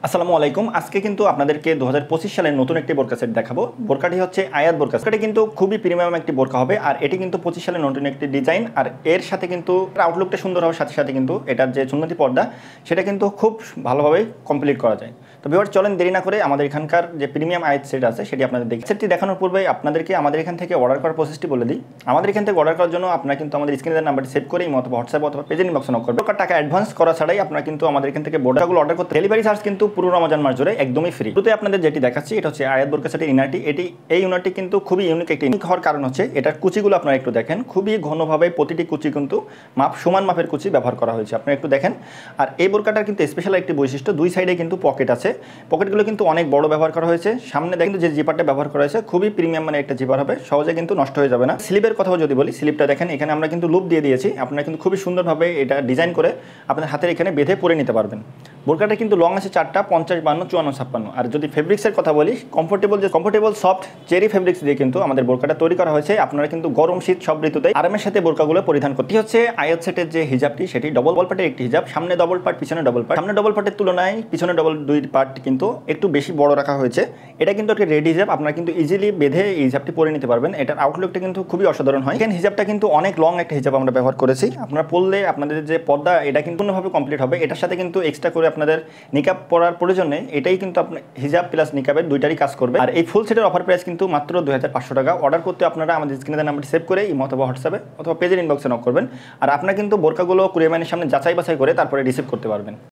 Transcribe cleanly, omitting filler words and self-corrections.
আসসালামু আলাইকুম। আজকে কিন্তু আপনাদেরকে 2025 সালের নতুন একটি বোরকা সেট দেখাবো। বোরকাটি হচ্ছে আয়াত বোরকা। এটা কিন্তু খুবই প্রিমিয়াম একটি বোরকা হবে, আর এটি কিন্তু 25 সালের নতুন একটি ডিজাইন। আর এর সাথে কিন্তু আউটলুকটা সুন্দর হওয়ার সাথে সাথে কিন্তু এটার যে সুন্নতি পর্দা সেটা কিন্তু খুব ভালোভাবে কমপ্লিট করা যায়। তো ভিউয়ার চলেন দেরি না করে আমাদের এখানকার যে প্রিমিয়াম আয়াত সেট আছে সেটি আপনাদের দেখি। সেটটি দেখানোর পূর্বে আপনাদেরকে আমাদের এখান থেকে অর্ডার করার প্রসেসটি বলে দিই। আমাদের এখান থেকে অর্ডার করার জন্য আপনারা কিন্তু আমাদের স্ক্রিনের নাম্বারটি সেভ করে অথবা হোয়াটসঅ্যাপ অথবা পেজের ইনবক্সে নক করবেন। টাকা অ্যাডভান্স করা ছাড়াই আপনারা কিন্তু আমাদের এখান থেকে বোরকাগুলো অর্ডার করতে ডেলিভারি চার্জ কিন্তু পুরো রমজান মাস জুড়ে একদমই ফ্রি। শুরুতে আপনাদের যেটি দেখাচ্ছি এটা হচ্ছে আয়াত বোরকা সেটের ইনারটি। এই ইনারটি কিন্তু খুবই ইউনিক একটি ইউনিক হওয়ার কারণ হচ্ছে এটার কুচিগুলো আপনারা একটু দেখেন, খুবই ঘনভাবে প্রতিটি কুচি কিন্তু সমান মাপের কুচি ব্যবহার করা হয়েছে, আপনারা একটু দেখেন। আর এই বোরকাটার কিন্তু স্পেশাল একটি বৈশিষ্ট্য, দুই সাইডে কিন্তু পকেট আছে। পকেটগুলো কিন্তু অনেক বড় ব্যবহার করা হয়েছে। সামনে দেখেন যে জিপারটা ব্যবহার করা হয়েছে খুবই প্রিমিয়াম মানে একটা জিপার হবে, সহজে কিন্তু নষ্ট হয়ে যাবে না। স্লিপের কথাও যদি বলি, স্লিপটা দেখেন এখানে আমরা কিন্তু লুপ দিয়ে দিয়েছি, আপনারা কিন্তু খুবই সুন্দরভাবে এটা ডিজাইন করে আপনাদের হাতের এখানে বেঁধে পরে নিতে পারবেন। বোরকাটা কিন্তু লং আছে 4টা, 50, 52, 54, 56। আর যদি ফেব্রিক্সের কথা বলি, কমফোর্টেবল সফট চেরি ফেব্রিক্স দিয়ে কিন্তু আমাদের বোরকাটা তৈরি করা হয়েছে। আপনারা কিন্তু গরম শীত সব ঋতুতে আরামের সাথে বোরকাগুলো পরিধান করতে হচ্ছে। আয়াত সেটের যে হিজাবটি সেটি ডবল পার্টের একটি হিজাব, সামনে ডবল পার্ট পিছনে ডবল পার্ট। সামনে ডবল পার্টের তুলনায় পিছনে দুই পার্ট কিন্তু একটু বেশি বড় রাখা হয়েছে। এটা কিন্তু একটা রেডি হিজাব, আপনারা কিন্তু ইজিলি বেঁধে এই হিজাবটি পরে নিতে পারবেন। এটার আউটলুকটা কিন্তু খুবই অসাধারণ হয়। এখানে হিজাবটা কিন্তু অনেক লং একটা হিজাব আমরা ব্যবহার করেছি। আপনারা পরলে আপনাদের যে পর্দা এটা কিন্তু পূর্ণভাবে কমপ্লিট হবে। এটার সাথে কিন্তু এক্সট্রা করে আপনাদের নিকাব পরার প্রয়োজন নেই, এটাই কিন্তু আপনার হিজাব প্লাস নিকাবের দুইটারই কাজ করবে। আর এই ফুল সেটের অফার প্রাইস কিন্তু মাত্র 2500 টাকা। অর্ডার করতে আপনারা আমাদের স্ক্রিনের নাম্বারটি সেভ করে অথবা হোয়াটসঅ্যাপে অথবা পেজের ইনবক্সে নক করবেন। আর আপনারা কিন্তু বোরকাগুলো কুরিয়ার ম্যানের সামনে যাচাই বাছাই করে তারপরে রিসিভ করতে পারবেন।